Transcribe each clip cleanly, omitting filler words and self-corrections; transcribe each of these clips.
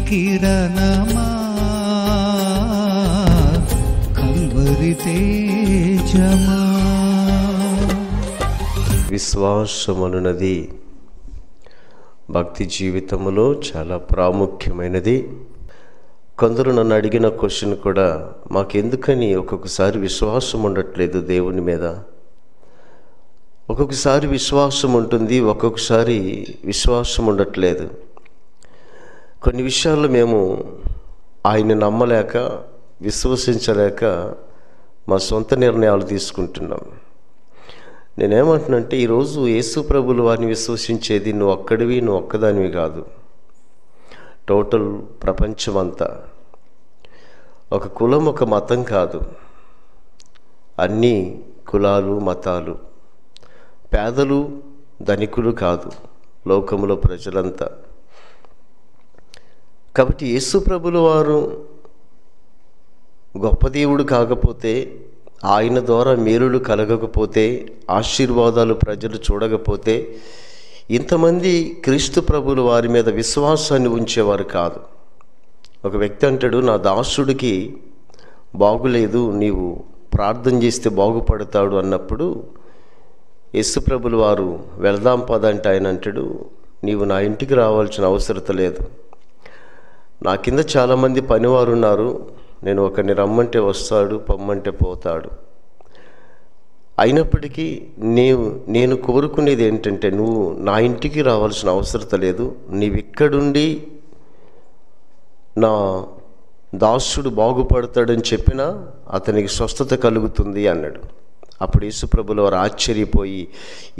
కిరణమా Calvary తేజమా. విశ్వాసమనున్నది భక్తి జీవితంలో చాలా ప్రాముఖ్యమైనది. కొందరు నన్ను అడిగిన క్వశ్చన్ కూడా, మాకెందుకని ఒక్కొక్కసారి విశ్వాసం ఉండట్లేదు దేవుని మీద. ఒక్కొక్కసారి విశ్వాసం ఉంటుంది, ఒక్కొక్కసారి విశ్వాసం ఉండట్లేదు. కొన్ని విషయాల్లో మేము ఆయన్ని నమ్మలేక, విశ్వసించలేక మా సొంత నిర్ణయాలు తీసుకుంటున్నాం. నేనేమంటున్నానంటే, ఈరోజు యేసు ప్రభువుల వారిని విశ్వసించేది నువ్వు ఒక్కడివి, నువ్వు ఒక్కదానివి కాదు. టోటల్ ప్రపంచమంతా. ఒక కులం, ఒక మతం కాదు, అన్ని కులాలు, మతాలు. పేదలు, ధనికులు కాదు, లోకములో ప్రజలంతా. కాబట్టి యేసు ప్రభువుల వారు గొప్ప దేవుడు కాకపోతే, ఆయన ద్వారా మేలులు కలగకపోతే, ఆశీర్వాదాలు ప్రజలు చూడకపోతే, ఇంతమంది క్రీస్తు ప్రభువుల వారి మీద విశ్వాసాన్ని ఉంచేవారు కాదు. ఒక వ్యక్తి అంటాడు, నా దాసుడికి బాగులేదు, నీవు ప్రార్థన చేస్తే బాగుపడతాడు అన్నప్పుడు యేసు ప్రభువుల వారు వెళ్దాం పదంటే ఆయన అంటాడు, నీవు నా ఇంటికి రావాల్సిన అవసరత లేదు. నా కింద చాలామంది పనివారు ఉన్నారు, నేను ఒకరిని రమ్మంటే వస్తాడు, పొమ్మంటే పోతాడు. అయినప్పటికీ నేను కోరుకునేది ఏంటంటే, నువ్వు నా ఇంటికి రావాల్సిన అవసరత లేదు, నీవు ఇక్కడుండి నా దాసుడు బాగుపడతాడని చెప్పినా అతనికి స్వస్థత కలుగుతుంది అన్నాడు. అప్పుడు యేసు ప్రభువుల వారు ఆశ్చర్యపోయి,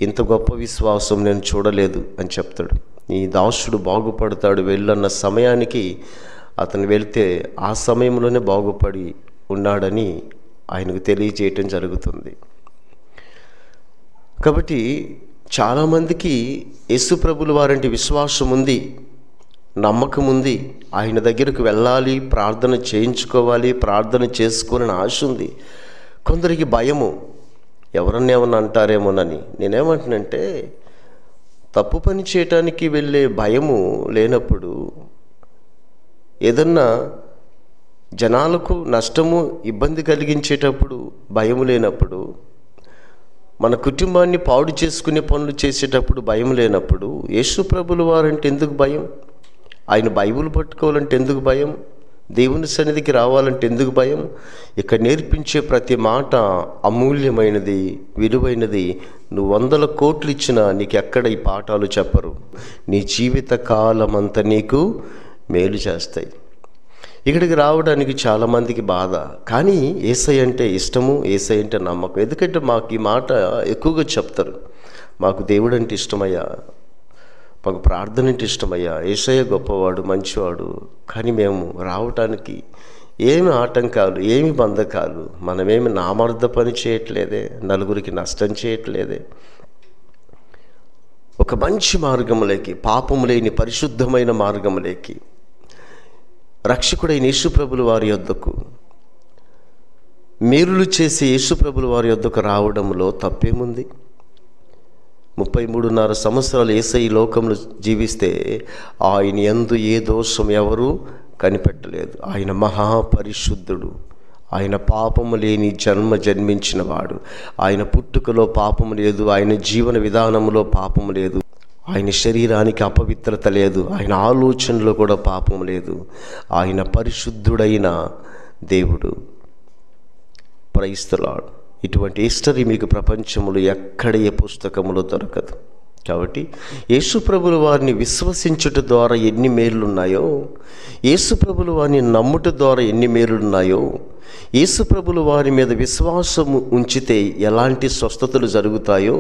ఇంత గొప్ప విశ్వాసం నేను చూడలేదు అని చెప్తాడు. నీ దాసుడు బాగుపడతాడు వెళ్ళన్న సమయానికి అతను వెళ్తే ఆ సమయంలోనే బాగుపడి ఉన్నాడని ఆయనకు తెలియజేయటం జరుగుతుంది. కాబట్టి చాలామందికి యేసు ప్రభువుల వారంటే విశ్వాసం ఉంది, నమ్మకం ఉంది, ఆయన దగ్గరకు వెళ్ళాలి, ప్రార్థన చేయించుకోవాలి, ప్రార్థన చేసుకోవాలని ఆశ ఉంది. కొందరికి భయము, ఎవరన్నా ఏమన్నా అంటారేమోనని. నేనేమంటున్నానంటే, తప్పు పని చేయటానికి వెళ్ళే భయము లేనప్పుడు, ఏదన్నా జనాలకు నష్టము, ఇబ్బంది కలిగించేటప్పుడు భయం లేనప్పుడు, మన కుటుంబాన్ని పాడు చేసుకునే పనులు చేసేటప్పుడు భయం లేనప్పుడు, యేసు ప్రభువుల వారంటే ఎందుకు భయం? ఆయన బైబిల్ పట్టుకోవాలంటే ఎందుకు భయం? దేవుని సన్నిధికి రావాలంటే ఎందుకు భయం? ఇక నేర్పించే ప్రతి మాట అమూల్యమైనది, విలువైనది. నువ్వు 100 కోట్లు ఇచ్చినా నీకు ఎక్కడ ఈ పాఠాలు చెప్పరు. నీ జీవిత కాలం అంతా నీకు మేలు చేస్తాయి. ఇక్కడికి రావడానికి చాలామందికి బాధ, కానీ యేసయ్య అంటే ఇష్టము, యేసయ్య అంటే నమ్మకం. ఎందుకంటే మాకు ఈ మాట ఎక్కువగా చెప్తారు, మాకు దేవుడు అంటే ఇష్టమయ్యా, మాకు ప్రార్థన అంటే ఇష్టమయ్యా, యేసయ్య గొప్పవాడు, మంచివాడు. కానీ మేము రావటానికి ఏమి ఆటంకాలు, ఏమి బంధకాలు, మనమేమి నామర్థ పని చేయట్లేదే, నలుగురికి నష్టం చేయట్లేదే. ఒక మంచి మార్గములోకి, పాపము లేని పరిశుద్ధమైన మార్గములోకి, రక్షకుడైన యేసు ప్రభువుల వారి యొద్దకు, మేలులు చేసే యేసు ప్రభువుల వారి యొద్దకు రావడంలో తప్పేముంది? 33.5 సంవత్సరాలు యేసయ్య లోకంలో జీవిస్తే ఆయన యందు ఏ దోషం ఎవరు కనిపెట్టలేదు. ఆయన మహాపరిశుద్ధుడు, ఆయన పాపము లేని జన్మించిన వాడు. ఆయన పుట్టుకలో పాపము లేదు, ఆయన జీవన విధానంలో పాపము లేదు, ఆయన శరీరానికి అపవిత్రత లేదు, ఆయన ఆలోచనలో కూడా పాపం లేదు. ఆయన పరిశుద్ధుడైన దేవుడు. Praise the lord. ఇటువంటి హిస్టరీ మీకు ప్రపంచంలో ఎక్కడ ఏ పుస్తకంలో దొరకదు. కాబట్టి యేసు ప్రభువుల వారిని విశ్వసించుట ద్వారా ఎన్ని మేలున్నాయో, యేసు ప్రభువుల వారిని నమ్ముట ద్వారా ఎన్ని మేలున్నాయో, యేసు ప్రభువుల వారి మీద విశ్వాసము ఉంచితే ఎలాంటి స్వస్థతలు జరుగుతాయో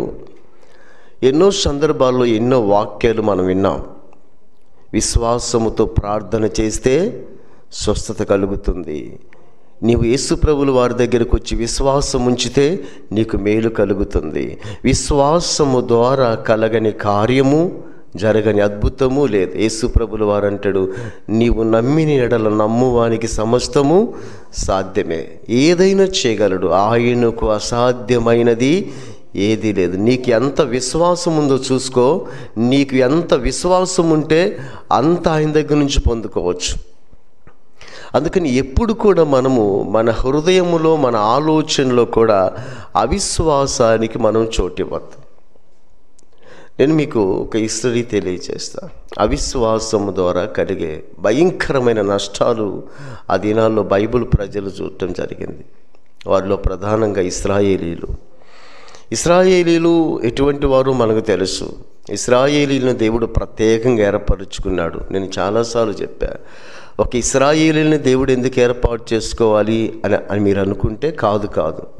ఎన్నో సందర్భాల్లో ఎన్నో వాక్యాలు మనం విన్నాం. విశ్వాసముతో ప్రార్థన చేస్తే స్వస్థత కలుగుతుంది. నీవు యేసు ప్రభువుల వారి దగ్గరకు వచ్చి విశ్వాసం ఉంచితే నీకు మేలు కలుగుతుంది. విశ్వాసము ద్వారా కలగని కార్యము, జరగని అద్భుతము లేదు. యేసు ప్రభువుల వారు అంటాడు, నీవు నమ్మిన ఎడల నమ్మువానికి సమస్తము సాధ్యమే. ఏదైనా చేయగలడు, ఆయనకు అసాధ్యమైనది ఏదీ లేదు. నీకు ఎంత విశ్వాసం ఉందో చూసుకో. నీకు ఎంత విశ్వాసం ఉంటే అంత ఆయన దగ్గర నుంచి పొందుకోవచ్చు. అందుకని ఎప్పుడు కూడా మనము మన హృదయములో, మన ఆలోచనలో కూడా అవిశ్వాసానికి మనం చోటివ్వద్దు. నేను మీకు ఒక హిస్టరీ తెలియజేస్తాను. అవిశ్వాసము ద్వారా కలిగే భయంకరమైన నష్టాలు ఆ దినాల్లో బైబిల్ ప్రజలు చూడటం జరిగింది. వారిలో ప్రధానంగా ఇశ్రాయేలీలు ఎటువంటి వారు మనకు తెలుసు. ఇశ్రాయేలీలను దేవుడు ప్రత్యేకంగా ఏర్పరుచుకున్నాడు. నేను చాలాసార్లు చెప్పాను, ఒక ఇశ్రాయేలీని దేవుడు ఎందుకు ఏర్పాటు చేసుకోవాలి అని మీరు అనుకుంటే కాదు.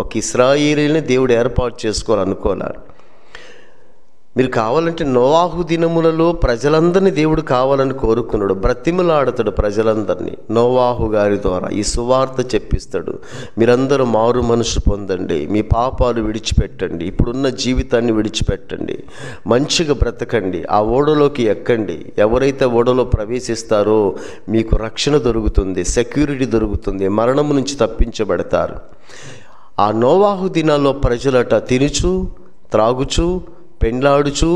ఒక ఇశ్రాయేలీని దేవుడు ఏర్పాటు చేసుకోవాలనుకోవాలి. మీరు కావాలంటే నోవాహు దినములలో ప్రజలందరినీ దేవుడు కావాలని కోరుకున్నాడు. బ్రతిమలాడతాడు ప్రజలందరినీ. నోవాహు గారి ద్వారా ఈ సువార్త చెప్పిస్తాడు. మీరందరూ మారు మనసు పొందండి, మీ పాపాలు విడిచిపెట్టండి, ఇప్పుడున్న జీవితాన్ని విడిచిపెట్టండి, మంచిగా బ్రతకండి, ఆ ఓడలోకి ఎక్కండి. ఎవరైతే ఓడలో ప్రవేశిస్తారో మీకు రక్షణ దొరుకుతుంది, సెక్యూరిటీ దొరుకుతుంది, మరణం నుంచి తప్పించబడతారు. ఆ నోవాహు దినాల్లో ప్రజలట తినుచు, త్రాగుచు, పెండ్లాడుచు,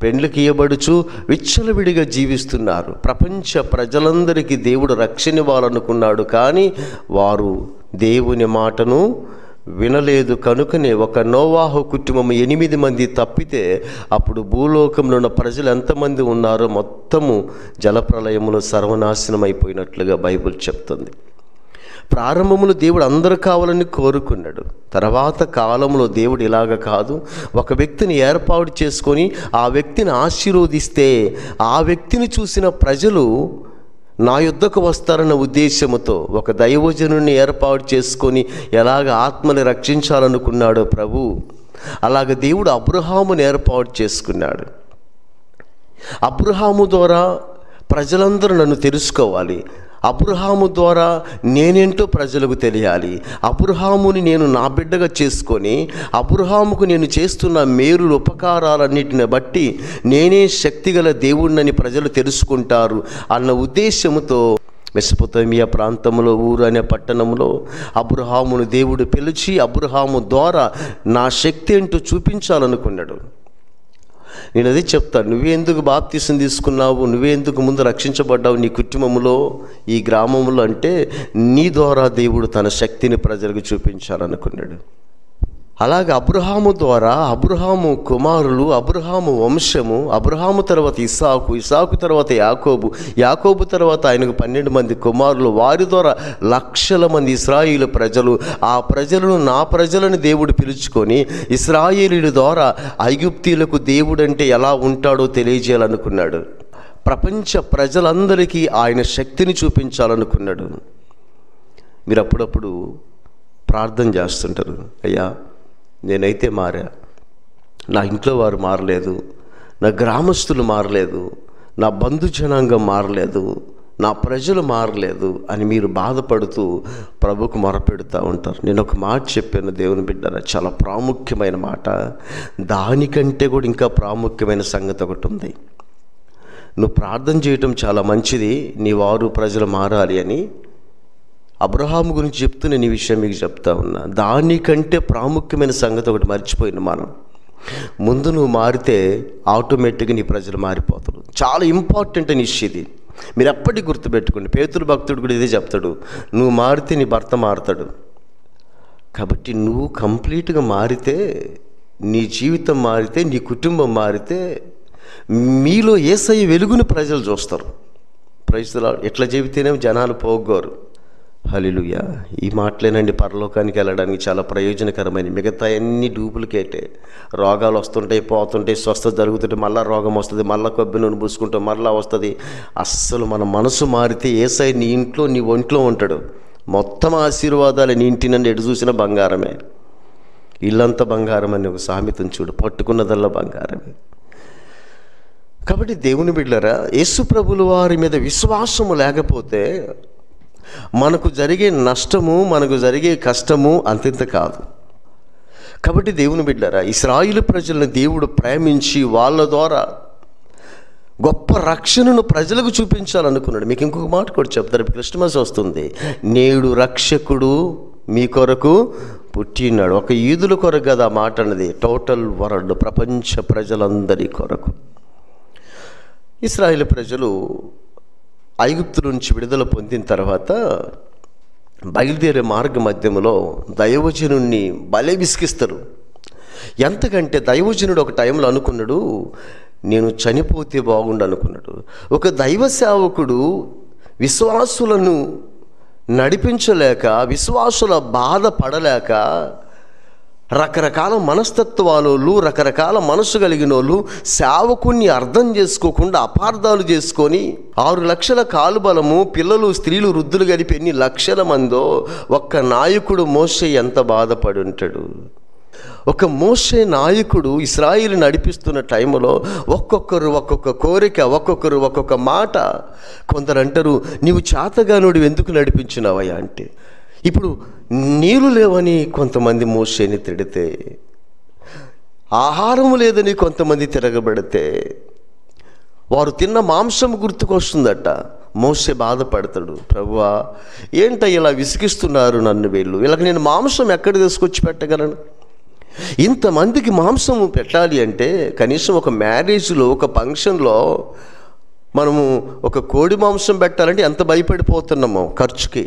పెండ్లకి ఇయ్యబడుచు విచ్చలవిడిగా జీవిస్తున్నారు. ప్రపంచ ప్రజలందరికీ దేవుడు రక్షణ ఇవ్వాలనుకున్నాడు, కానీ వారు దేవుని మాటను వినలేదు. కనుకనే ఒక నోవాహు కుటుంబం 8 మంది తప్పితే అప్పుడు భూలోకంలో ఉన్న ప్రజలు ఎంతమంది ఉన్నారో మొత్తము జలప్రలయములో సర్వనాశనం అయిపోయినట్లుగా బైబిల్ చెప్తుంది. ప్రారంభంలో దేవుడు అందరూ కావాలని కోరుకున్నాడు. తర్వాత కాలంలో దేవుడు ఇలాగ కాదు, ఒక వ్యక్తిని ఏర్పాటు చేసుకొని ఆ వ్యక్తిని ఆశీర్వదిస్తే ఆ వ్యక్తిని చూసిన ప్రజలు నా యుద్ధకు వస్తారన్న ఉద్దేశంతో ఒక దైవజనుని ఏర్పాటు చేసుకొని ఎలాగ ఆత్మని రక్షించాలనుకున్నాడో ప్రభు, అలాగ దేవుడు అబ్రహాముని ఏర్పాటు చేసుకున్నాడు. అబ్రహాము ద్వారా ప్రజలందరూ నన్ను తెలుసుకోవాలి, అబ్రహాము ద్వారా నేనేంటో ప్రజలకు తెలియాలి, అబ్రహాముని నేను నా బిడ్డగా చేసుకొని అబ్రహాముకు నేను చేస్తున్న మేలు ఉపకారాలన్నిటిని బట్టి నేనే శక్తిగల దేవుణ్ణని ప్రజలు తెలుసుకుంటారు అన్న ఉద్దేశంతో మెసొపొతామియా ప్రాంతంలో ఊరు అనే పట్టణంలో అబ్రహామును దేవుడు పిలిచి అబ్రహాము ద్వారా నా శక్తి ఏంటో చూపించాలనుకున్నాడు. నేను అదే చెప్తాను, నువ్వెందుకు బాప్తీసం తీసుకున్నావు, నువ్వెందుకు ముందు రక్షించబడ్డావు నీ కుటుంబంలో, ఈ గ్రామంలో అంటే నీ ద్వారా దేవుడు తన శక్తిని ప్రజలకు చూపించాలనుకున్నాడు. అలాగే అబ్రహాము ద్వారా అబ్రహాము కుమారులు, అబ్రహాము వంశము, అబ్రహాము తర్వాత ఇస్సాకు, ఇస్సాకు తర్వాత యాకోబు, యాకోబు తర్వాత ఆయనకు 12 మంది కుమారులు, వారి ద్వారా లక్షల మంది ఇశ్రాయేలు ప్రజలు. ఆ ప్రజలను నా ప్రజలను దేవుడు పిలుచుకొని ఇశ్రాయేలీల ద్వారా ఐగుప్తీయులకు దేవుడు అంటే ఎలా ఉంటాడో తెలియజేయాలనుకున్నాడు. ప్రపంచ ప్రజలందరికీ ఆయన శక్తిని చూపించాలనుకున్నాడు. మీరు అప్పుడప్పుడు ప్రార్థన చేస్తుంటారు, అయ్యా నేనైతే మారా, నా ఇంట్లో వారు మారలేదు, నా గ్రామస్తులు మారలేదు, నా బంధుజనాంగం మారలేదు, నా ప్రజలు మారలేదు అని మీరు బాధపడుతూ ప్రభుకు మొరపెడుతూ ఉంటారు. నేను ఒక మాట చెప్పాను దేవుని బిడ్డరా, చాలా ప్రాముఖ్యమైన మాట. దానికంటే కూడా ఇంకా ప్రాముఖ్యమైన సంగతి ఒకటి ఉంది. నువ్వు ప్రార్థన చేయటం చాలా మంచిది, నీ వారు ప్రజలు మారాలి అని. అబ్రహాము గురించి చెప్తూ నేను ఈ విషయం మీకు చెప్తా ఉన్నా. దానికంటే ప్రాముఖ్యమైన సంగతి ఒకటి మర్చిపోయిన మనం. ముందు నువ్వు మారితే ఆటోమేటిక్గా నీ ప్రజలు మారిపోతారు. చాలా ఇంపార్టెంట్ అని ఇది. మీరు ఎప్పటికీ గుర్తుపెట్టుకోండి. పేతురు భక్తుడు కూడా ఇదే చెప్తాడు, నువ్వు మారితే నీ భర్త మారుతాడు. కాబట్టి నువ్వు కంప్లీట్గా మారితే, నీ జీవితం మారితే, నీ కుటుంబం మారితే మీలో యేసయ్య వెలుగుని ప్రజలు చూస్తారు. ప్రజలు ఎట్లా చెబితేనే జనాలు పోగోరు. హల్లెలూయా. ఈ మాటలేనండి పరలోకానికి వెళ్ళడానికి చాలా ప్రయోజనకరమైన. మిగతా అన్ని డూప్లికేటే. రోగాలు వస్తుంటాయి, పోతుంటాయి, స్వస్థత జరుగుతుంటే మళ్ళీ రోగం వస్తుంది, మళ్ళీ కొబ్బరి నూనె పూసుకుంటాం, మళ్ళీ వస్తుంది. అస్సలు మన మనసు మారితే యేసయ్య నీ ఇంట్లో, నీ ఒంట్లో ఉంటాడు. మొత్తం ఆశీర్వాదాలు నీ ఇంటి నుండి ఎటు చూసినా బంగారమే. ఇల్లంతా బంగారం అని ఒక సామెతను చూడు, పట్టుకున్నదల్లా బంగారమే. కాబట్టి దేవుని బిడ్డలారా, యేసు ప్రభుల వారి మీద విశ్వాసము లేకపోతే మనకు జరిగే నష్టము, మనకు జరిగే కష్టము అంతింత కాదు. కాబట్టి దేవుని బిడ్డలారా, ఇశ్రాయేలు ప్రజలను దేవుడు ప్రేమించి వాళ్ళ ద్వారా గొప్ప రక్షణను ప్రజలకు చూపించాలనుకున్నాడు. మీకు ఇంకొక మాట కూడా చెప్తారు, క్రిస్మస్ వస్తుంది. నేడు రక్షకుడు మీ కొరకు పుట్టినాడు. ఒక యూదుల కొరకు కదా మాట అన్నది, టోటల్ వరల్డ్, ప్రపంచ ప్రజలందరి కొరకు. ఇశ్రాయేలు ప్రజలు ఐగుప్తు నుంచి విడుదల పొందిన తర్వాత బయలుదేరే మార్గ మధ్యములో దైవజనుణ్ణి భలే విసిగిస్తారు. ఎంతకంటే దైవజనుడు ఒక టైంలో అనుకున్నాడు, నేను చనిపోతే బాగుండు అనుకున్నాడు. ఒక దైవ సేవకుడు విశ్వాసులను నడిపించలేక, విశ్వాసుల బాధ పడలేక, రకరకాల మనస్తత్వాలు, రకరకాల మనసు కలిగిన వాళ్ళు సేవకుణ్ణి అర్థం చేసుకోకుండా అపార్థాలు చేసుకొని 6 లక్షల కాలుబలము, పిల్లలు, స్త్రీలు, వృద్ధులు కలిపి ఎన్ని లక్షల మందో ఒక్క నాయకుడు మోషే ఎంత బాధపడి ఉంటాడు. ఒక మోషే నాయకుడు ఇశ్రాయేలు నడిపిస్తున్న టైంలో ఒక్కొక్కరు ఒక్కొక్క కోరిక, ఒక్కొక్కరు ఒక్కొక్క మాట. కొందరు అంటారు, నీవు చేతగానుడు ఎందుకు నడిపించినావయ్యా అంటే. ఇప్పుడు నీరు లేవని కొంతమంది మోషేని తిడితే, ఆహారం లేదని కొంతమంది తిరగబడితే, వారు తిన్న మాంసం గుర్తుకొస్తుందట. మోషే బాధపడతాడు, ప్రభువా ఏంట ఇలా విసిగిస్తున్నారు నన్ను వీళ్ళు, వీళ్ళకి నేను మాంసం ఎక్కడ తీసుకొచ్చి పెట్టగలను? ఇంతమందికి మాంసం పెట్టాలి అంటే కనీసం ఒక మ్యారేజ్లో, ఒక ఫంక్షన్లో మనము ఒక కోడి మాంసం పెట్టాలంటే ఎంత భయపడిపోతున్నామో ఖర్చుకి.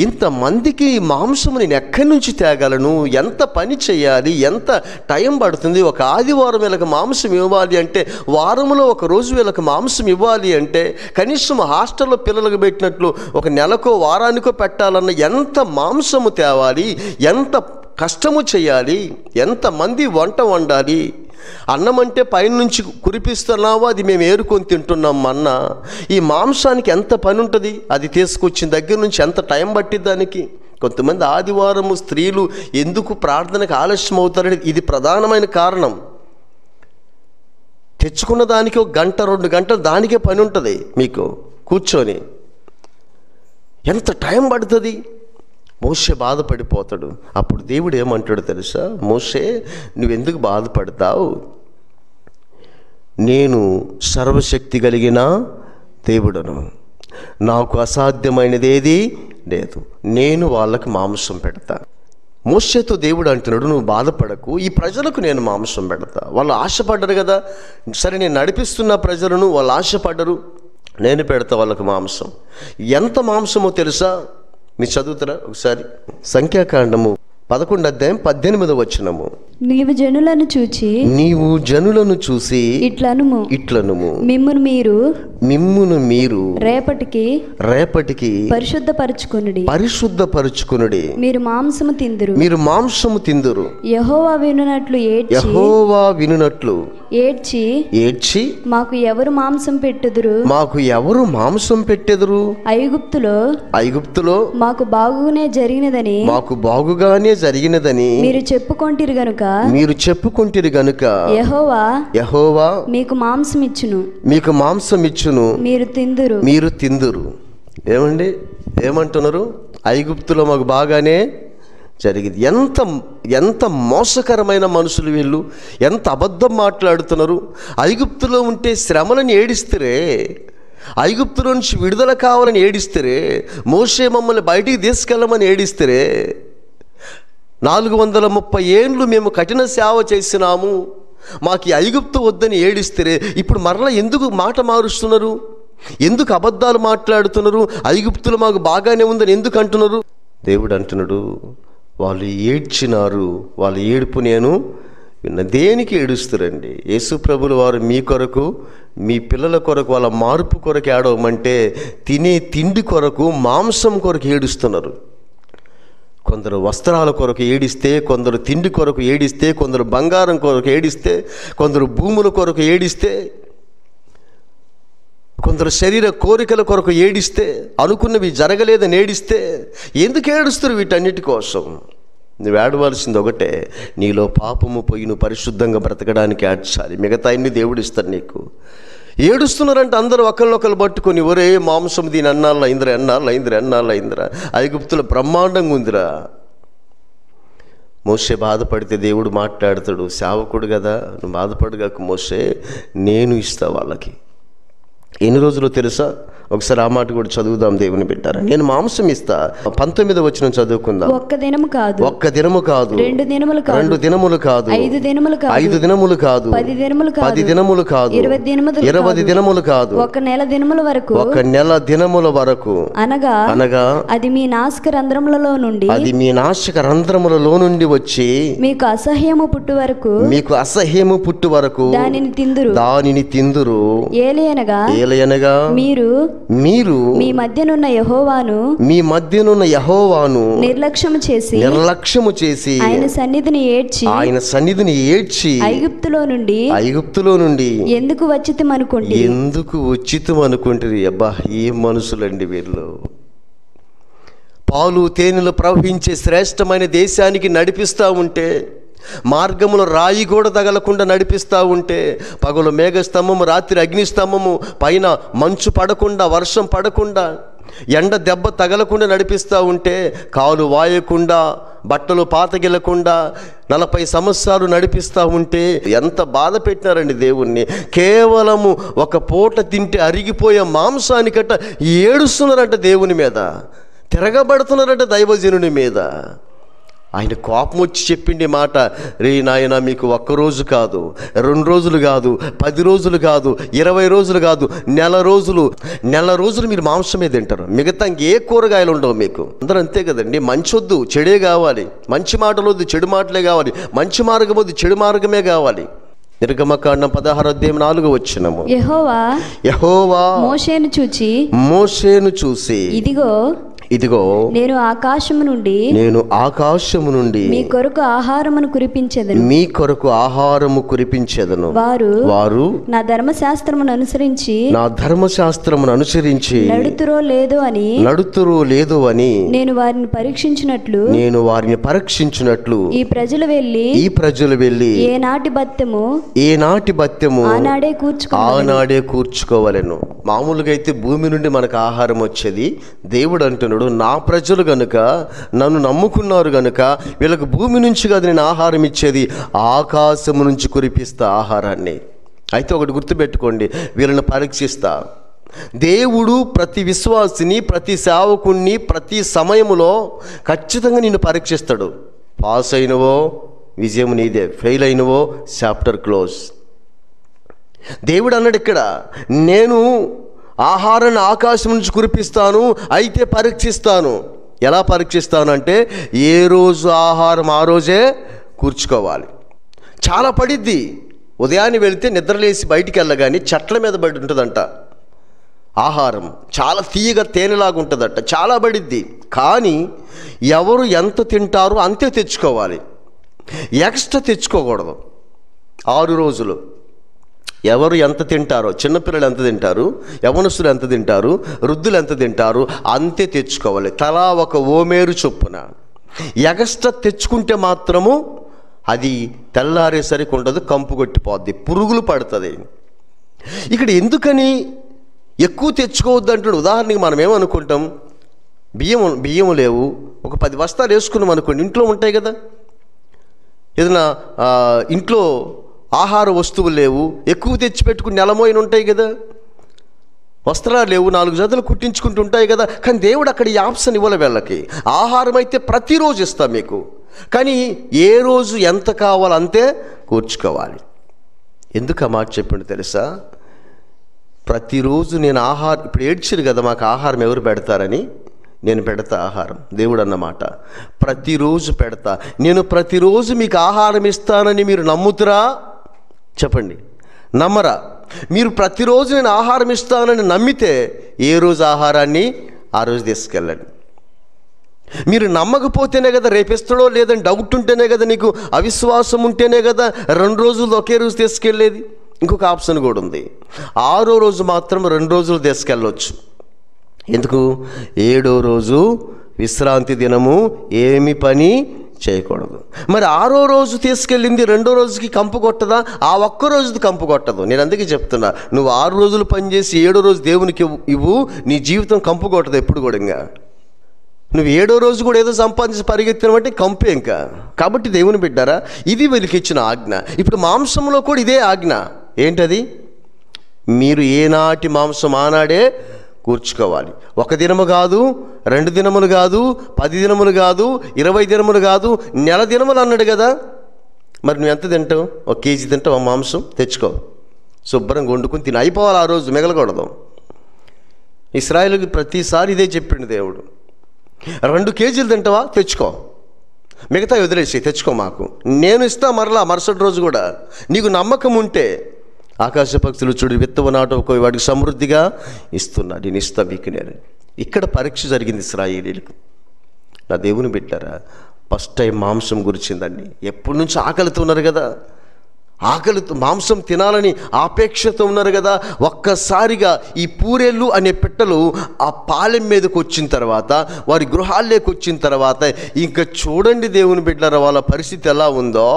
ఇంతమందికి మాంసం నేను ఎక్కడి నుంచి తేగలను? ఎంత పని చేయాలి? ఎంత టైం పడుతుంది? ఒక ఆదివారం వీళ్ళకి మాంసం ఇవ్వాలి అంటే, వారంలో ఒక రోజు వీళ్ళకి మాంసం ఇవ్వాలి అంటే, కనీసం హాస్టల్లో పిల్లలకు పెట్టినట్లు ఒక నెలకో వారానికో పెట్టాలన్న ఎంత మాంసము తేవాలి? ఎంత కష్టము చేయాలి? ఎంతమంది వంట వండాలి? అన్నం అంటే పైనుంచి కురిపిస్తున్నావో అది మేము ఏరుకొని తింటున్నాం అన్న. ఈ మాంసానికి ఎంత పని ఉంటుంది? అది తీసుకొచ్చిన దగ్గర నుంచి ఎంత టైం పట్టిద్ది దానికి? కొంతమంది ఆదివారము స్త్రీలు ఎందుకు ప్రార్థనకు ఆలస్యం అవుతారని ఇది ప్రధానమైన కారణం. తెచ్చుకున్న దానికి 1 గంట 2 గంటలు దానికే పని ఉంటుంది. మీకు కూర్చొని ఎంత టైం పడుతుంది? మోషే బాధపడిపోతాడు. అప్పుడు దేవుడు ఏమంటాడు తెలుసా? మోషే నువ్వెందుకు బాధపడతావు? నేను సర్వశక్తి కలిగిన దేవుడను, నాకు అసాధ్యమైనది ఏది లేదు, నేను వాళ్ళకి మాంసం పెడతా. మోషేతో దేవుడు అంటున్నాడు, నువ్వు బాధపడకు, ఈ ప్రజలకు నేను మాంసం పెడతా. వాళ్ళు ఆశపడ్డరు కదా, సరే నేను నడిపిస్తున్న ప్రజలను, వాళ్ళు ఆశపడ్డరు, నేను పెడతా వాళ్ళకి మాంసం. ఎంత మాంసమో తెలుసా? మీరు చదువుతారా ఒకసారి? సంఖ్యాకాండము 11:18 నీవు జనులను చూచి ఇట్లనుము మిమ్మును మీరు రేపటికి పరిశుద్ధపరచుకొనుడి, మీరు మాంసము తిందురు. యెహోవా వినునట్లు ఏడ్చి మాకు ఎవరు మాంసం పెట్టుదురు? ఐగుప్తులో మాకు బాగుగానే జరిగినదని మీరు చెప్పుకొంటిరి గనుక యెహోవా మీకు మాంసం ఇచ్చును, మీరు తిందురు. ఏమండి, ఏమంటున్నారు? ఐగుప్తులో మాకు బాగానే జరిగింది. ఎంత మోసకరమైన మనుషులు వీళ్ళు, ఎంత అబద్ధం మాట్లాడుతున్నారు. ఐగుప్తులో ఉంటే శ్రమలను ఏడిస్తారే, ఐగుప్తులో నుంచి విడుదల కావాలని ఏడిస్తారే, మోషే మమ్మల్ని బయటికి తీసుకెళ్ళమని ఏడిస్తారే, 430 ఏండ్లు మేము కఠిన సేవ చేసినాము, మాకు ఈ ఐగుప్తు వద్దని ఏడిస్తారే, ఇప్పుడు మరలా ఎందుకు మాట మారుస్తున్నారు? ఎందుకు అబద్ధాలు మాట్లాడుతున్నారు? ఐగుప్తులు మాకు బాగానే ఉందని ఎందుకు అంటున్నారు? దేవుడు అంటున్నాడు, వాళ్ళు ఏడ్చినారు, వాళ్ళ ఏడుపు నేను విన్న. దేనికి ఏడుస్తారండి? యేసు ప్రభులు వారు మీ కొరకు, మీ పిల్లల కొరకు, వాళ్ళ మార్పు కొరకు ఏడవమంటే తినే తిండి కొరకు, మాంసం కొరకు ఏడుస్తున్నారు. కొందరు వస్త్రాల కొరకు ఏడిస్తే, కొందరు తిండి కొరకు ఏడిస్తే, కొందరు బంగారం కొరకు ఏడిస్తే, కొందరు భూముల కొరకు ఏడిస్తే, కొందరు శరీర కోరికల కొరకు ఏడిస్తే, అనుకున్నవి జరగలేదని ఏడిస్తే, ఎందుకు ఏడుస్తారు? వీటన్నిటి కోసం. నువ్వు ఏడవలసింది ఒకటే, నీలో పాపము పోయి నువ్వు పరిశుద్ధంగా బ్రతకడానికి ఏడ్చాలి. మిగతా అన్ని దేవుడు ఇస్తాడు నీకు. ఏడుస్తున్నారంటే అందరూ ఒకరినొకరు పట్టుకొని, ఒరే మాంసం దీని అన్నాళ్ళు అయిందిరా, ఐగుప్తుల బ్రహ్మాండంగా ఉందిరా. మోషే బాధపడితే దేవుడు మాట్లాడతాడు, సేవకుడు కదా నువ్వు బాధపడగాక మోషే, నేను ఇస్తా వాళ్ళకి. ఎన్ని రోజులు తెలుసా? ఒకసారి ఆ మాట కూడా చదువుదాం దేవుని బిడ్డారా. నేను మాంసం ఇస్తా. 19వ వచనం చదువుకుందాం. ఒక్క దినము కాదు, 1 దినము కాదు, 2 దినములు కాదు, 2 దినములు కాదు, 5 దినములు కాదు, 5 దినములు కాదు, 10 దినములు కాదు, 10 దినములు కాదు, 20 దినములు 20 దినములు కాదు, 1 నెల దినముల వరకు, 1 నెల దినముల వరకు, అనగా అది మీ నాసిక రంధ్రములలో నుండి, అది మీ నాసిక రంధ్రములలో నుండి వచ్చి మీకు అసహ్యము పుట్టు వరకు, మీకు అసహ్యము పుట్టు వరకు దానిని తిందురు. ఏలయనగా మీరు మీ మధ్యనున్న యెహోవాను నిర్లక్ష్యము చేసి ఆయన సన్నిధిని ఏడ్చి ఐగుప్తులో నుండి ఎందుకు వచ్చితమనుకుంటిరి. అబ్బా, ఏ మనుషులండి వీళ్ళు! పాలు తేనెలు ప్రవహించే శ్రేష్టమైన దేశానికి నడిపిస్తూ ఉంటే, మార్గములో రాయి కూడా తగలకుండా నడిపిస్తూ ఉంటే, పగలు మేఘస్తంభము, రాత్రి అగ్నిస్తంభము, పైన మంచు పడకుండా, వర్షం పడకుండా, ఎండ దెబ్బ తగలకుండా నడిపిస్తూ ఉంటే, కాలు వాయకుండా, బట్టలు పాతగిలకుండా 40 సంవత్సరాలు నడిపిస్తూ ఉంటే ఎంత బాధ పెట్టినారండి దేవుణ్ణి. కేవలము ఒక పూట తింటే అరిగిపోయే మాంసానికట్ట ఏడుస్తున్నారంట దేవుని మీద, తిరగబడుతున్నారంట దైవజనుని మీద. ఆయన కోపం వచ్చి చెప్పింది మాట, రే నాయన, మీకు 1 రోజు కాదు, 2 రోజులు కాదు, 10 రోజులు కాదు, 20 రోజులు కాదు, నెల రోజులు మీరు మాంసమే తింటారు. మిగతా ఇంకే కూరగాయలు ఉండవు మీకు. అందరూ అంతే కదండి. మంచి వద్దు, చెడే కావాలి. మంచి మాటలు వద్దు, చెడు మాటలే కావాలి. మంచి మార్గం వద్దు, చెడు మార్గమే కావాలి. నిర్గమకాండం 16:4 వచనము. యెహోవా మోషేను చూసి ఇదిగో నేను ఆకాశము నుండి మీ కొరకు ఆహారము కురిపించెదను. వారు నా ధర్మశాస్త్రమును అనుసరించి నడుతురో లేదో అని నేను వారిని పరీక్షించినట్లు ఈ ప్రజలు వెళ్ళి ఏనాటి బత్తెము ఆనాడే కూర్చుకోవలెను. మామూలుగా అయితే భూమి నుండి మనకు ఆహారం వచ్చేది. దేవుడు అంటున్నాడు, నా ప్రజలు గనుక, నన్ను నమ్ముకున్నారు గనుక, వీళ్ళకు భూమి నుంచి కాదు నేను ఆహారం ఇచ్చేది, ఆకాశము నుంచి కురిపిస్తా ఆహారాన్ని. అయితే ఒకటి గుర్తుపెట్టుకోండి, వీళ్ళని పరీక్షిస్తా. దేవుడు ప్రతి విశ్వాసిని, ప్రతి సేవకుణ్ణి ప్రతి సమయములో ఖచ్చితంగా నిన్ను పరీక్షిస్తాడు. పాస్ అయినవో విజయం నీదే, ఫెయిల్ అయినవో చాప్టర్ క్లోజ్. దేవుడు అన్నాడు ఇక్కడ, నేను ఆహారాన్ని ఆకాశం నుంచి కురిపిస్తాను, అయితే పరీక్షిస్తాను. ఎలా పరీక్షిస్తాను అంటే, ఏ రోజు ఆహారం ఆ రోజే కూర్చుకోవాలి. చాలా పడిద్ది. ఉదయాన్నే వెళితే నిద్రలేసి బయటికి వెళ్ళగానే చెట్ల మీద పడి ఉంటుందంట ఆహారం, చాలా తీయగా తేనెలాగా ఉంటుందట, చాలా పడిద్ది. కానీ ఎవరు ఎంత తింటారో అంతే తెచ్చుకోవాలి, ఎక్స్ట్రా తెచ్చుకోకూడదు. 6 రోజులు ఎవరు ఎంత తింటారో, చిన్నపిల్లలు ఎంత తింటారు, యవనస్తులు ఎంత తింటారు, వృద్ధులు ఎంత తింటారు, అంతే తెచ్చుకోవాలి. తలా 1 ఓమేరు చొప్పున. ఎగస్ట్రా తెచ్చుకుంటే మాత్రము అది తెల్లారేసరికి ఉండదు, కంపు కొట్టిపోద్ది, పురుగులు పడుతుంది. ఇక్కడ ఎందుకని ఎక్కువ తెచ్చుకోవద్దు అంటాడు. ఉదాహరణకి మనం ఏమనుకుంటాం, బియ్యం లేవు, ఒక 10 బస్తాలు వేసుకున్నాం అనుకోండి, ఇంట్లో ఉంటాయి కదా. ఏదైనా ఇంట్లో ఆహార వస్తువులు లేవు, ఎక్కువ తెచ్చిపెట్టుకుని నెలమోయిన ఉంటాయి కదా. వస్త్రాలు లేవు, 4 జతలు కుట్టించుకుంటూ ఉంటాయి కదా. కానీ దేవుడు అక్కడ ఈ ఆప్షన్ ఇవ్వలే వీళ్ళకి. ఆహారం అయితే ప్రతిరోజు ఇస్తా మీకు, కానీ ఏ రోజు ఎంత కావాలో అంతే కూర్చుకోవాలి. ఎందుకు ఆ మాట చెప్పిండు తెలుసా? ప్రతిరోజు నేను ఆహారం, ఇప్పుడు ఏడ్చిరు కదా మాకు ఆహారం ఎవరు పెడతారని, నేను పెడతా ఆహారం. దేవుడు అన్నమాట, ప్రతిరోజు పెడతా. నేను ప్రతిరోజు మీకు ఆహారం ఇస్తానని మీరు నమ్ముతురా? చెప్పండి, నమ్మరా? మీరు ప్రతిరోజు నేను ఆహారం ఇస్తానని నమ్మితే ఏ రోజు ఆహారాన్ని ఆ రోజు తీసుకెళ్ళండి. మీరు నమ్మకపోతేనే కదా రేపు ఇస్తాడో లేదని డౌట్ ఉంటేనే కదా, నీకు అవిశ్వాసం ఉంటేనే కదా 2 రోజులు ఒకే రోజు తీసుకెళ్ళేది. ఇంకొక ఆప్షన్ కూడా ఉంది, 6వ రోజు మాత్రం 2 రోజులు తీసుకెళ్ళవచ్చు. ఎందుకు? 7వ రోజు విశ్రాంతి దినము, ఏమి పని చేయకూడదు. మరి 6వ రోజు తీసుకెళ్ళింది 2వ రోజుకి కంపు కొట్టదా? ఆ 1 రోజుది కంపు కొట్టదు. నేను అందుకే చెప్తున్నా, నువ్వు 6 రోజులు పనిచేసి 7వ రోజు దేవునికి ఇవ్వు, నీ జీవితం కంపు కొట్టదు ఎప్పుడు కూడా. ఇంకా నువ్వు 7వ రోజు కూడా ఏదో సంపాదించి పరిగెత్తిన బట్టి కంపే ఇంకా. కాబట్టి దేవుని బిడ్డారా, ఇది వీళ్ళకి ఇచ్చిన ఆజ్ఞ. ఇప్పుడు మాంసంలో కూడా ఇదే ఆజ్ఞ. ఏంటది? మీరు ఏనాటి మాంసం ఆనాడే కూర్చుకోవాలి. 1 దినము కాదు, 2 దినములు కాదు, 10 దినములు కాదు, 20 దినములు కాదు, నెల దినములు అన్నాడు కదా. మరి నువ్వు ఎంత తింటావు? 1 కేజీ తింటావు ఆ మాంసం, తెచ్చుకో, శుభ్రంగా వండుకుని తిని అయిపోవాలి, ఆ రోజు మిగలకూడదు. ఇశ్రాయేలుకి ప్రతిసారి ఇదే చెప్పిండు దేవుడు. 2 కేజీలు తింటావా? తెచ్చుకో, మిగతా వదిలేసి తెచ్చుకో మాకు, నేను ఇస్తా మరలా మరుసటి రోజు కూడా. నీకు నమ్మకం ఉంటే ఆకాశ పక్షులు చూడు విత్తవ నాటకు వాటికి సమృద్ధిగా ఇస్తున్నా, నేను ఇస్తా మీకు నేను. ఇక్కడ పరీక్ష జరిగింది ఇశ్రాయేలీలకు. నా దేవుని బిడ్డారా, ఫస్ట్ టైం మాంసం గురించిందండి. ఎప్పటి నుంచి ఆకలితో ఉన్నారు కదా, ఆకలితో మాంసం తినాలని ఆపేక్షతో ఉన్నారు కదా. ఒక్కసారిగా ఈ పూరేళ్ళు అనే పెట్టెలు ఆ పాలెం మీదకి వచ్చిన తర్వాత, వారి గృహాల్లోకి వచ్చిన తర్వాత, ఇంకా చూడండి దేవుని బిడ్డలారా వాళ్ళ పరిస్థితి ఎలా ఉందో.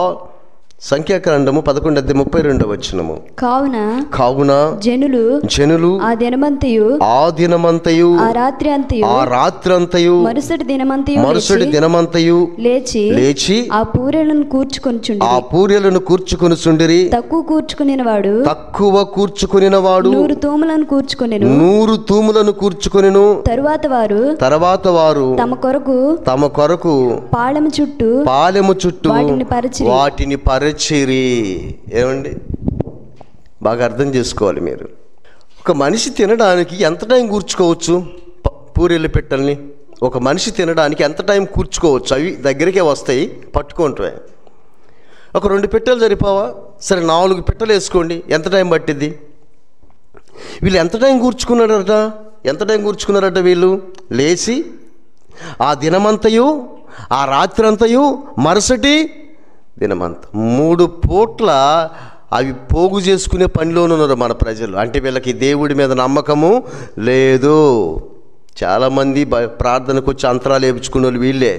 సంఖ్యాకాండము 11:32 కావున జనులు ఆ దినమంతయు ఆ రాత్రి అంతయు మరుసటి దినమంతయు లేచి ఆ పూరేలను కూర్చుకొనుచుండిరి. తక్కువ కూర్చుకొనినవాడు 100 తూములను కూర్చుకొనెను. తరువాత వారు తమ కొరకు పాలెము చుట్టూ వాటిని పరిచిరి. ఏమండి, బాగా అర్థం చేసుకోవాలి మీరు. ఒక మనిషి తినడానికి ఎంత టైం కూర్చుకోవచ్చు? పూరీలు పెట్టెల్ని ఒక మనిషి తినడానికి ఎంత టైం కూర్చుకోవచ్చు? అవి దగ్గరికే వస్తాయి, పట్టుకుంటాయి. ఒక 2 పెట్టెలు సరిపోవా? సరే 4 పెట్టెలు వేసుకోండి, ఎంత టైం పట్టిద్ది? వీళ్ళు ఎంత టైం కూర్చుకున్నారట వీళ్ళు? లేచి ఆ దినమంతయు ఆ రాత్రి అంతయు మరుసటి దినమంతా 3 పూట్ల అవి పోగు చేసుకునే పనిలోనే ఉన్నారు మన ప్రజలు. అంటే వీళ్ళకి దేవుడి మీద నమ్మకము లేదు. చాలామంది ప్రార్థనకు వచ్చి అంతరాలు వేయించుకునే వాళ్ళు వీళ్ళే,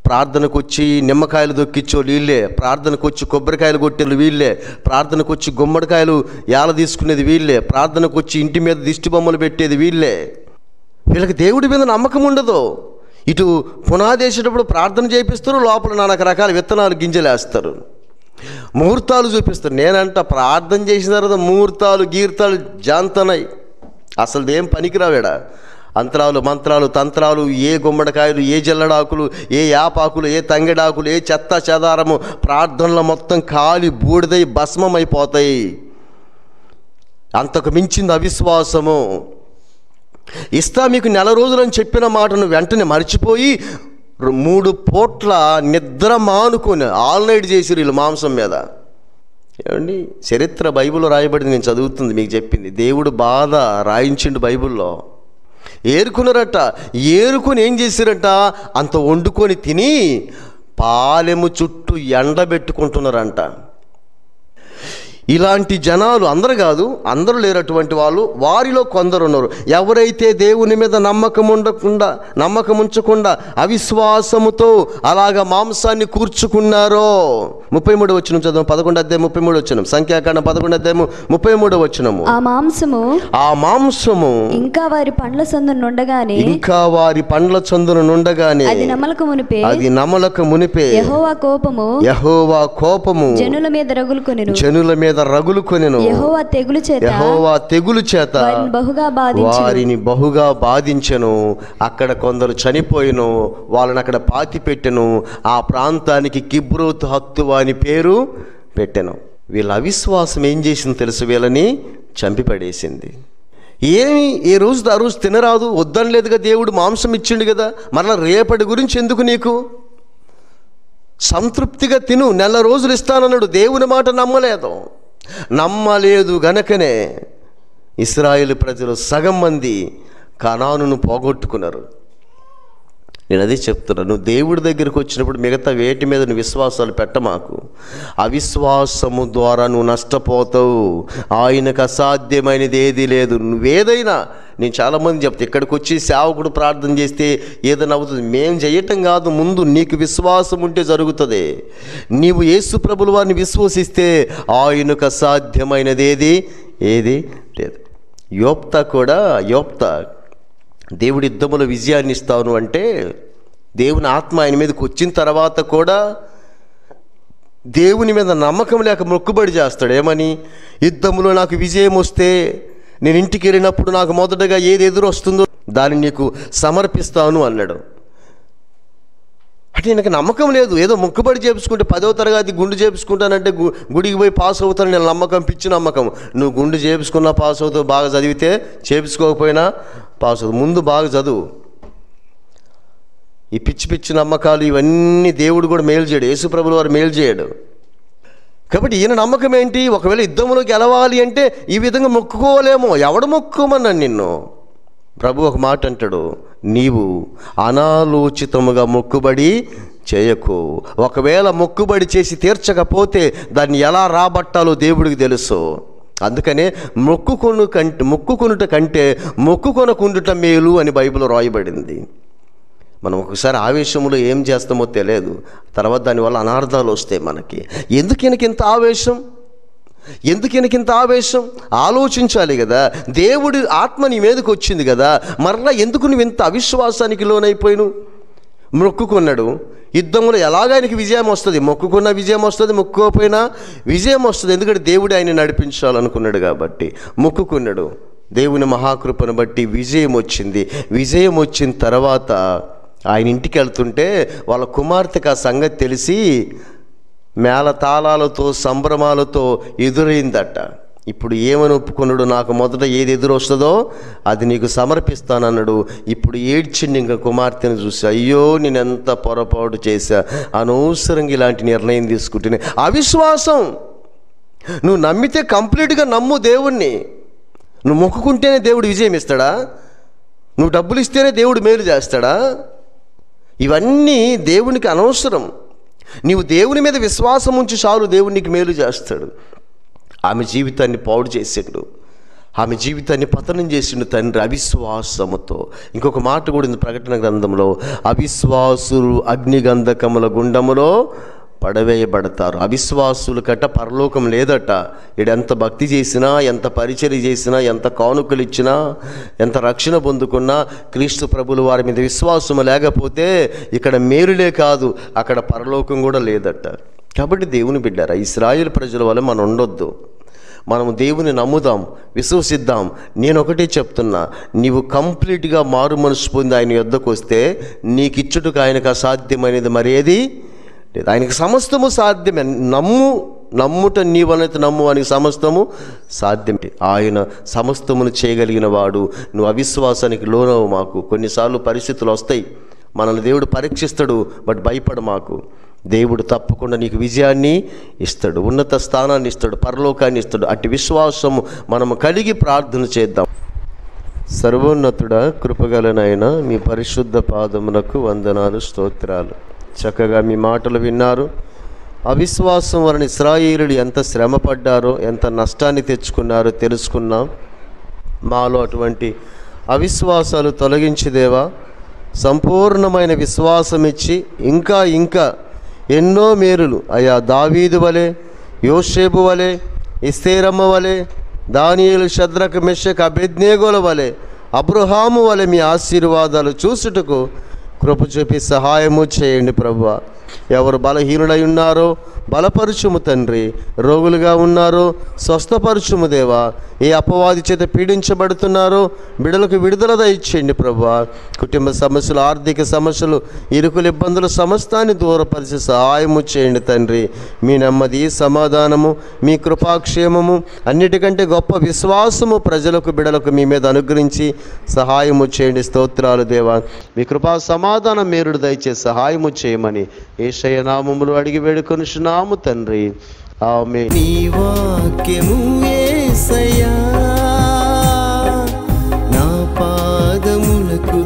ప్రార్థనకు వచ్చి నిమ్మకాయలు దొక్కించోళ్ళు వీళ్ళే, ప్రార్థనకు వచ్చి కొబ్బరికాయలు కొట్టేళ్ళు వీళ్ళే, ప్రార్థనకు వచ్చి గుమ్మడికాయలు ఏల తీసుకునేది వీళ్ళే, ప్రార్థనకు వచ్చి ఇంటి మీద దిష్టి బొమ్మలు పెట్టేది వీళ్ళే. వీళ్ళకి దేవుడి మీద నమ్మకం ఉండదు. ఇటు పునాదేసేటప్పుడు ప్రార్థన చేపిస్తారు, లోపల నానా రకాల విత్తనాలు గింజలు వేస్తారు, ముహూర్తాలు చూపిస్తారు. నేనంట ప్రార్థన చేసిన తర్వాత ముహూర్తాలు గీర్తాలు జాంతనాయి, అసలు ఏం పనికిరావేడా. అంతరాలు మంత్రాలు తంత్రాలు, ఏ గుమ్మడికాయలు, ఏ జల్లడాకులు, ఏ యాపాకులు, ఏ తంగెడాకులు, ఏ చెత్త చెదారము, ప్రార్థనలు మొత్తం కాలి బూడిదై భస్మమైపోతాయి. అంతకు మించింది అవిశ్వాసము. ఇస్తా మీకు 4 రోజులని చెప్పిన మాటను వెంటనే మర్చిపోయి 3 పూట్ల నిద్ర మానుకొని ఆల్ నైట్ చేసిరు వీళ్ళు మాంసం మీద. ఏమండి, చరిత్ర బైబిల్లో రాయబడింది, నేను చదువుతుంది మీకు చెప్పింది. దేవుడు బాధ రాయించిండు బైబిల్లో. ఏరుకున్నారట, ఏరుకొని ఏం చేశారట, అంత వండుకొని తిని పాలెము చుట్టూ ఎండబెట్టుకుంటున్నారంట. ఇలాంటి జనాలు అందరు కాదు, అందరూ లేరటువంటి వాళ్ళు, వారిలో కొందరు ఉన్నారు. ఎవరైతే దేవుని మీద నమ్మకం ఉంచకుండా అవిశ్వాసముతో అలాగా మాంసాన్ని కూర్చుకున్నారో. 33 వచనం చదువు, 11:33 వచనం, సంఖ్యాకాండం 11:33. ఆ మాంసము ఇంకా వారి పండ్ల చందున నుండగానే అది నమలక మునిపే యెహోవా కోపము జనుల మీద రగులుకొనెను. యెహోవా తెగులు చేత వారిని బహుగా బాధించెను. అక్కడ కొందరు చనిపోయిను, వాళ్ళని అక్కడ పాతి పెట్టెను. ఆ ప్రాంతానికి కిబ్రోత్ హత్తువా అని పేరు పెట్టెను. వీళ్ళ అవిశ్వాసం ఏం చేసింది తెలుసు? వీళ్ళని చంపిపడేసింది. ఏమి ఏ రోజు ఆ రోజు తినరాదు, వద్దనలేదుగా దేవుడు, మాంసం ఇచ్చిండు కదా, మరలా రేపటి గురించి ఎందుకు నీకు? సంతృప్తిగా తిను, 4 రోజులు ఇస్తానన్నాడు. దేవుని మాట నమ్మలేదు గనకనే ఇశ్రాయేలు ప్రజలు సగం మంది కనానును పోగొట్టుకున్నారు. నేను అదే చెప్తున్నాను, దేవుడి దగ్గరికి వచ్చినప్పుడు మిగతా వేటి మీద నువ్వు విశ్వాసాలు పెట్టమాకు. అవిశ్వాసము ద్వారా నువ్వు నష్టపోతావు. ఆయనకు అసాధ్యమైనది ఏదీ లేదు. నువ్వేదైనా, నేను చాలామంది చెప్తా, ఇక్కడికి వచ్చి సేవకుడు ప్రార్థన చేస్తే ఏదైనా అవుతుంది. మేము చేయటం కాదు, ముందు నీకు విశ్వాసం ఉంటే జరుగుతుంది. నీవు యేసు ప్రభుల వారిని విశ్వసిస్తే ఆయనకు అసాధ్యమైనది ఏది లేదు. యోప్తా దేవుడి యుద్ధములో విజయాన్ని ఇస్తాను అంటే, దేవుని ఆత్మ ఆయన మీదకి వచ్చిన తర్వాత కూడా దేవుని మీద నమ్మకం లేక మొక్కుబడి చేస్తాడు. ఏమని? యుద్ధములో నాకు విజయం వస్తే నేను ఇంటికి వెళ్ళినప్పుడు నాకు మొదటగా ఏది ఎదురు వస్తుందో దాన్ని నీకు సమర్పిస్తాను అన్నాడు. అంటే నాకు నమ్మకం లేదు. ఏదో మొక్కుబడి చేపించుకుంటే 10వ తరగతి గుండు చేపించుకుంటానంటే గుడికి పోయి పాస్ అవుతాను నేను నమ్మకం, పిచ్చి నమ్మకం. నువ్వు గుండు చేపించుకున్నా పాస్ అవుతావు, బాగా చదివితే, చేపించుకోకపోయినా పాస్ అవుతావు. ముందు బాగా చదువు. ఈ పిచ్చి పిచ్చి నమ్మకాలు ఇవన్నీ దేవుడు కూడా మేలు చేయడు, యేసుప్రభుల వారు మేలు చేయడు. కాబట్టి ఈయన నమ్మకం ఏంటి? ఒకవేళ యుద్ధంలోకి గెలవాలి అంటే ఈ విధంగా మొక్కుకోలేమో. ఎవడు మొక్కుకోమన్నాను నిన్ను? ప్రభు ఒక మాట అంటాడు, నీవు అనాలోచితముగా మొక్కుబడి చేయకు. ఒకవేళ మొక్కుబడి చేసి తీర్చకపోతే దాన్ని ఎలా రాబట్టాలో దేవుడికి తెలుసు. అందుకనే మొక్కుకొనుట కంటే మొక్కుకొనకుండుట మేలు అని బైబిల్లో రాయబడింది. మనం ఒకసారి ఆవేశంలో ఏం చేస్తామో తెలియదు, తర్వాత దానివల్ల అనార్థాలు వస్తాయి మనకి. ఎందుకు ఈయనకింత ఆవేశం? ఆలోచించాలి కదా. దేవుడి ఆత్మ నీ మీదకి వచ్చింది కదా, మరలా ఎందుకు నువ్వు ఇంత అవిశ్వాసానికి లోనైపోయిను? మొక్కుకున్నాడు, యుద్ధంలో ఎలాగ ఆయనకి విజయం వస్తుంది. మొక్కుకున్న విజయం వస్తుంది, మొక్కుకోపోయినా విజయం వస్తుంది. ఎందుకంటే దేవుడు ఆయన నడిపించాలనుకున్నాడు కాబట్టి మొక్కుకున్నాడు. దేవుని మహాకృపను బట్టి విజయం వచ్చింది. విజయం వచ్చిన తర్వాత ఆయన ఇంటికి వెళ్తుంటే వాళ్ళ కుమార్తెకి ఆ సంగతి తెలిసి మేళతాళాలతో సంభ్రమాలతో ఎదురైందట. ఇప్పుడు ఏమని ఒప్పుకున్నాడు? నాకు మొదట ఏది ఎదురు వస్తుందో అది నీకు సమర్పిస్తానన్నాడు. ఇప్పుడు ఏడ్చిండి ఇంకా కుమార్తెను చూసి, అయ్యో నేను ఎంత పొరపాటు చేశా, అనవసరంగా ఇలాంటి నిర్ణయం తీసుకుంటేనే. అవిశ్వాసం. నువ్వు నమ్మితే కంప్లీట్గా నమ్ము దేవుణ్ణి. నువ్వు మొక్కుకుంటేనే దేవుడు విజయం ఇస్తాడా? నువ్వు డబ్బులు ఇస్తేనే దేవుడు మేలు చేస్తాడా? ఇవన్నీ దేవునికి అనవసరం. నీవు దేవుని మీద విశ్వాసం ఉంచి చాలు, దేవుడు నీకు మేలు చేస్తాడు. ఆమె జీవితాన్ని పాడు చేసిండు, ఆమె జీవితాన్ని పతనం చేసిండు తండ్రి అవిశ్వాసముతో. ఇంకొక మాట కూడా ఉంది ప్రకటన గ్రంథంలో, అవిశ్వాసులు అగ్నిగంధకముల గుండములో పడవేయబడతారు. అవిశ్వాసుల కట్ట పరలోకం లేదట. ఎంత భక్తి చేసినా, ఎంత పరిచర్య చేసినా, ఎంత కానుకలు ఇచ్చినా, ఎంత రక్షణ పొందుకున్నా క్రీస్తు ప్రభులు వారి మీద విశ్వాసం లేకపోతే ఇక్కడ మేలులే కాదు, అక్కడ పరలోకం కూడా లేదట. కాబట్టి దేవుని బిడ్డారా, ఇశ్రాయేలు ప్రజల వల్ల మనం ఉండొద్దు. మనము దేవుని నమ్ముదాం, విశ్వసిద్దాం. నేను ఒకటే చెప్తున్నా, నీవు కంప్లీట్గా మారు మనసు పొంది ఆయన యొద్దకు వస్తే నీకిచ్చుటకు ఆయనకు అసాధ్యమైనది మరేది లేదు. ఆయనకి సమస్తము సాధ్యమే. నమ్ముట నీవనైతే నమ్ము, ఆయనకి సమస్తము సాధ్యమే. ఆయన సమస్తమును చేయగలిగిన వాడు. నువ్వు అవిశ్వాసానికి లోనవు మాకు. కొన్నిసార్లు పరిస్థితులు వస్తాయి, మనల్ని దేవుడు పరీక్షిస్తాడు, బట్ భయపడ మాకు. దేవుడు తప్పకుండా నీకు విజయాన్ని ఇస్తాడు, ఉన్నత స్థానాన్ని ఇస్తాడు, పరలోకాన్ని ఇస్తాడు. అట్టి విశ్వాసము మనము కలిగి ప్రార్థన చేద్దాం. సర్వోన్నతుడా, కృపగలనైన మీ పరిశుద్ధ పాదమునకు వందనాలు, స్తోత్రాలు. చక్కగా మీ మాటలు విన్నారు. అవిశ్వాసం వలన ఇశ్రాయేలులు ఎంత శ్రమపడ్డారో, ఎంత నష్టాన్ని తెచ్చుకున్నారో తెలుసుకున్నాం. మాలో అటువంటి అవిశ్వాసాలు తొలగించి దేవా, సంపూర్ణమైన విశ్వాసం ఇచ్చి ఇంకా ఎన్నో మేలులు అయా దావీదు వలె, యోసేపు వలె, ఎస్తేరమ్మ వలె, దానియేలు, షద్రక్, మెషక్, అబేద్నేగోల వలె, అబ్రహాము వలె మీ ఆశీర్వాదాలు చూసుటకు కృప చూపి సహాయము చేయండి ప్రభువా. ఎవరు బలహీనులై ఉన్నారో బలపరుచుము తండ్రి, రోగులుగా ఉన్నారో స్వస్థపరుచుము దేవా. ఏ అపవాది చేత పీడించబడుతున్నారో బిడ్డలకు విడుదల దయచేయండి ప్రభువా. కుటుంబ సమస్యలు, ఆర్థిక సమస్యలు, ఇరుకులు, ఇబ్బందులు సమస్తాన్ని దూరపరిచి సహాయము చేయండి తండ్రి. మీ నెమ్మది, సమాధానము, మీ కృపాక్షేమము, అన్నిటికంటే గొప్ప విశ్వాసము ప్రజలకు, బిడ్డలకు మీ మీద అనుగ్రహించి సహాయము చేయండి. స్తోత్రాలు దేవా. మీ కృపా సమాధానం మేరుడు దయచేసి సహాయము చేయమని యేసయ్య నామములో అడిగి వేడుకొనుచున్నాము తండ్రి, ఆమేన్. నీ వాక్యము యేసయ్యా నా పాదములకు